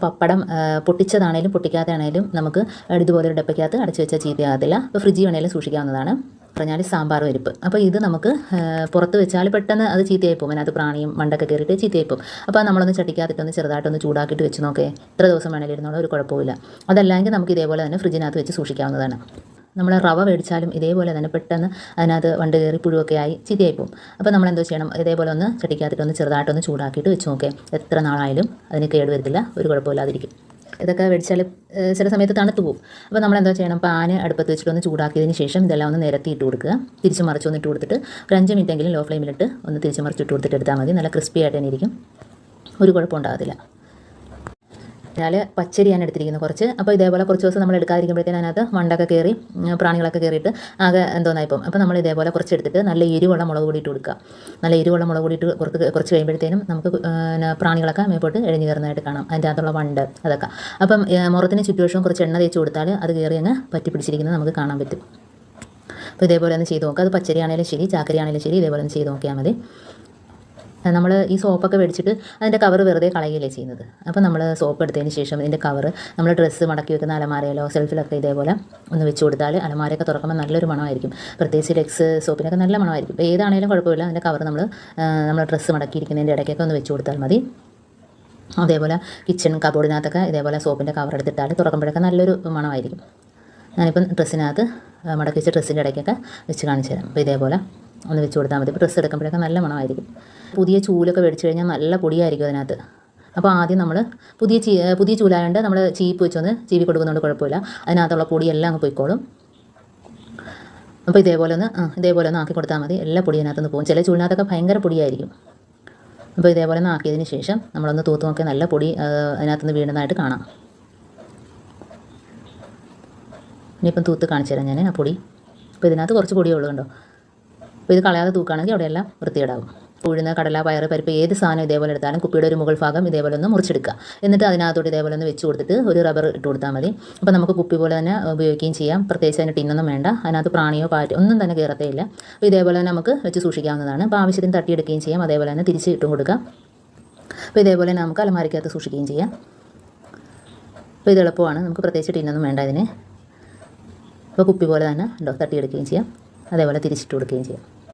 പപ്പടം പൊട്ടിച്ചതാണേലും പൊട്ടിക്കാത്തതാണേലും നമുക്ക് ഇതുപോലൊരു ഡപ്പയ്ക്കകത്ത് അടച്ചു വെച്ചാൽ ചീത്തയാകത്തില്ല. അപ്പോൾ ഫ്രിഡ്ജിൽ വേണേലും സൂക്ഷിക്കാവുന്നതാണ്. പറഞ്ഞാൽ സാമ്പാർ പരിപ്പ്. അപ്പോൾ ഇത് നമുക്ക് പുറത്ത് വെച്ചാൽ പെട്ടെന്ന് അത് ചീത്തയായി പോകും. അതിനകത്ത് പ്രാണിയും മണ്ടൊക്കെ കയറിയിട്ട് ചീത്തയായി പോകും. അപ്പോൾ നമ്മളൊന്ന് ചട്ടിക്കകത്തിട്ടൊന്ന് ചെറുതായിട്ടൊന്ന് ചൂടാക്കിയിട്ട് വെച്ച് നോക്കേ, എത്ര ദിവസം വേണേലും ഇരുന്നുള്ള ഒരു കുഴപ്പമില്ല. അതല്ലെങ്കിൽ നമുക്ക് ഇതേപോലെ തന്നെ ഫ്രിഡ്ജിനകത്ത് വെച്ച് സൂക്ഷിക്കാവുന്നതാണ്. നമ്മൾ റവ മേടിച്ചാലും ഇതേപോലെ തന്നെ പെട്ടെന്ന് അതിനകത്ത് വണ്ട് കയറി പുഴുവൊക്കെ ആയി ചീത്തയായി പോകും. അപ്പോൾ നമ്മൾ എന്തോ ചെയ്യണം, ഇതേപോലെ ഒന്ന് ചട്ടിക്കകത്തിട്ടൊന്ന് ചെറുതായിട്ടൊന്ന് ചൂടാക്കിയിട്ട് വെച്ച് നോക്കേ, എത്ര നാളായാലും അതിന് കേട് വരത്തില്ല, ഒരു കുഴപ്പമില്ലാതിരിക്കും. ഇതൊക്കെ മേടിച്ചാൽ ചില സമയത്ത് തണുത്ത് പോകും. അപ്പോൾ നമ്മൾ എന്താ ചെയ്യണം, പാന് അടുപ്പത്ത് വെച്ചിട്ടൊന്ന് ചൂടാക്കിയതിന് ശേഷം ഇതെല്ലാം ഒന്ന് നിരത്തി ഇട്ട് കൊടുക്കുക. തിരിച്ച് മറിച്ചൊന്ന് ഇട്ട് കൊടുത്തിട്ട് ഒരു 5 മിനിറ്റെങ്കിലും ലോ ഫ്ലെയിമിലിട്ട് ഒന്ന് തിരിച്ച് മറിച്ചിട്ട് കൊടുത്തിട്ട് എടുത്താൽ മതി. നല്ല ക്രിസ്പി ആയിട്ട് തന്നെ ഇരിക്കും, ഒരു കുഴപ്പമുണ്ടാകത്തില്ല. ഞാൻ പച്ചരിയാണ് എടുത്തിരിക്കുന്നത് കുറച്ച്. അപ്പോൾ ഇതേപോലെ കുറച്ച് ദിവസം നമ്മൾ എടുക്കാതിരിക്കുമ്പോഴത്തേനും അതിനകത്ത് മണ്ടൊക്കെ കയറി പ്രാണികളൊക്കെ കയറിയിട്ട് ആകെ എന്തോന്നായിപ്പം. അപ്പോൾ നമ്മൾ ഇതേപോലെ കുറച്ച് എടുത്തിട്ട് നല്ല എരിവുള്ള മുളക് പൊടി ഇട്ട് കൊടുക്കുക. നല്ല എരിവുള്ള മുളക് പൊടി ഇട്ട് കുറച്ച് കഴിയുമ്പോഴത്തേനും നമുക്ക് പ്രാണികളൊക്കെ മേപ്പോട്ട് എഴിഞ്ഞ് കയറുന്നതായിട്ട് കാണാം, അതിൻ്റെ അകത്തുള്ള വണ്ട് അതൊക്കെ. അപ്പം മുറത്തിന് ചുറ്റുവശവും കുറച്ച് എണ്ണ തേച്ച് കൊടുത്താൽ അത് കയറി അങ്ങ് പറ്റി പിടിച്ചിരിക്കുന്നത് നമുക്ക് കാണാൻ പറ്റും. അപ്പോൾ ഇതേപോലെ ഒന്ന് ചെയ്ത് നോക്കുക. അത് പച്ചരിയാണെങ്കിലും ശരി ചാക്കരിയാണെങ്കിലും ശരി ഇതേപോലെ ഒന്ന് ചെയ്ത് നോക്കിയാൽ മതി. നമ്മൾ ഈ സോപ്പൊക്കെ മേടിച്ചിട്ട് അതിൻ്റെ കവർ വെറുതെ കളയുകയല്ലേ ചെയ്യുന്നത്. അപ്പോൾ നമ്മൾ സോപ്പ് എടുത്തതിന് ശേഷം ഇതിൻ്റെ കവർ നമ്മൾ ഡ്രസ്സ് മടക്കി വെക്കുന്ന അലമാരയിലോ സെൽഫിലൊക്കെ ഇതേപോലെ ഒന്ന് വെച്ച് കൊടുത്താൽ അലമാരയൊക്കെ തുറക്കുമ്പോൾ നല്ലൊരു മണമായിരിക്കും. പ്രത്യേകിച്ച് ലെക്സ് സോപ്പിനൊക്കെ നല്ല മണമായിരിക്കും. ഇപ്പോൾ ഏതാണെങ്കിലും കുഴപ്പമില്ല, അതിൻ്റെ കവർ നമ്മൾ ഡ്രസ്സ് മടക്കിയിരിക്കുന്നതിൻ്റെ ഇടയ്ക്കൊക്കെ ഒന്ന് വെച്ച് കൊടുത്താൽ മതി. അതേപോലെ കിച്ചൺ കബോർഡിനകത്തൊക്കെ ഇതേപോലെ സോപ്പിൻ്റെ കവർ എടുത്തിട്ടാൽ തുറക്കുമ്പോഴൊക്കെ നല്ലൊരു മണമായിരിക്കും. ഞാനിപ്പം ഡ്രസ്സിനകത്ത് മടക്കി വെച്ച ഡ്രസ്സിൻ്റെ ഇടയ്ക്കൊക്കെ വെച്ച് കാണിച്ചു തരാം. അപ്പോൾ ഇതേപോലെ ഒന്ന് വെച്ച് കൊടുത്താൽ മതി. ഇപ്പോൾ ഡ്രസ്സ് എടുക്കുമ്പോഴൊക്കെ നല്ല മണമായിരിക്കും. പുതിയ ചൂലൊക്കെ മേടിച്ച് കഴിഞ്ഞാൽ നല്ല പൊടിയായിരിക്കും അതിനകത്ത്. അപ്പോൾ ആദ്യം നമ്മൾ പുതിയ ചൂലായതുകൊണ്ട് നമ്മൾ ചീപ്പ് വെച്ചൊന്ന് ചീവി കൊടുക്കുന്നതുകൊണ്ട് കുഴപ്പമില്ല, അതിനകത്തുള്ള പൊടിയെല്ലാം അങ്ങ് പോയിക്കോളും. അപ്പോൾ ഇതേപോലെ ഒന്ന് ആക്കി കൊടുത്താൽ മതി, എല്ലാ പൊടി അതിനകത്തുനിന്ന് പോകും. ചില ചൂലിനകത്തൊക്കെ ഭയങ്കര പൊടിയായിരിക്കും. അപ്പോൾ ഇതേപോലെ ഒന്ന് ആക്കിയതിന് ശേഷം നമ്മളൊന്ന് തൂത്ത് നോക്കിയാൽ നല്ല പൊടി അതിനകത്തുനിന്ന് വീണതായിട്ട് കാണാം. ഇനിയിപ്പം തൂത്ത് കാണിച്ചു തരാം ഞാൻ ആ പൊടി. അപ്പോൾ ഇതിനകത്ത് കുറച്ച് പൊടിയേ ഉള്ളൂ കണ്ടോ. അപ്പോൾ ഇത് കളയാതെ തൂക്കുകയാണെങ്കിൽ അവിടെയെല്ലാം വൃത്തികേടാകും. ഉഴുന്ന് കടല പയറ് പരിപ്പ് ഏത് സാധനം ഇതേപോലെ എടുത്താലും കുപ്പിയുടെ ഒരു മുകൾ ഭാഗം ഇതേപോലെ ഒന്ന് മുറിച്ചെടുക്കുക. എന്നിട്ട് അതിനകത്തോട്ട് ഇതേപോലെ ഒന്ന് വെച്ച് കൊടുത്തിട്ട് ഒരു റബ്ബർ ഇട്ട് കൊടുത്താൽ മതി. അപ്പോൾ നമുക്ക് കുപ്പി പോലെ തന്നെ ഉപയോഗിക്കുകയും ചെയ്യാം. പ്രത്യേകിച്ച് അതിന് ടിന്നൊന്നും വേണ്ട, അതിനകത്ത് പ്രാണിയോ പാറ്റോ ഒന്നും തന്നെ കയറത്തേയില്ല. അപ്പോൾ ഇതേപോലെ തന്നെ നമുക്ക് വെച്ച് സൂക്ഷിക്കാവുന്നതാണ്. അപ്പോൾ ആവശ്യത്തിന് തട്ടിയെടുക്കുകയും ചെയ്യാം, അതേപോലെ തന്നെ തിരിച്ച് ഇട്ടും കൊടുക്കുക. അപ്പോൾ ഇതേപോലെ തന്നെ നമുക്ക് അലമാരയ്ക്കകത്ത് സൂക്ഷിക്കുകയും ചെയ്യാം. അപ്പോൾ ഇത് എളുപ്പമാണ്, നമുക്ക് പ്രത്യേകിച്ച് ടിന്നൊന്നും വേണ്ട ഇതിന്. അപ്പോൾ കുപ്പി പോലെ തന്നെ തട്ടിയെടുക്കുകയും ചെയ്യാം, അതേപോലെ തിരിച്ചിട്ട് കൊടുക്കുകയും ചെയ്യാം.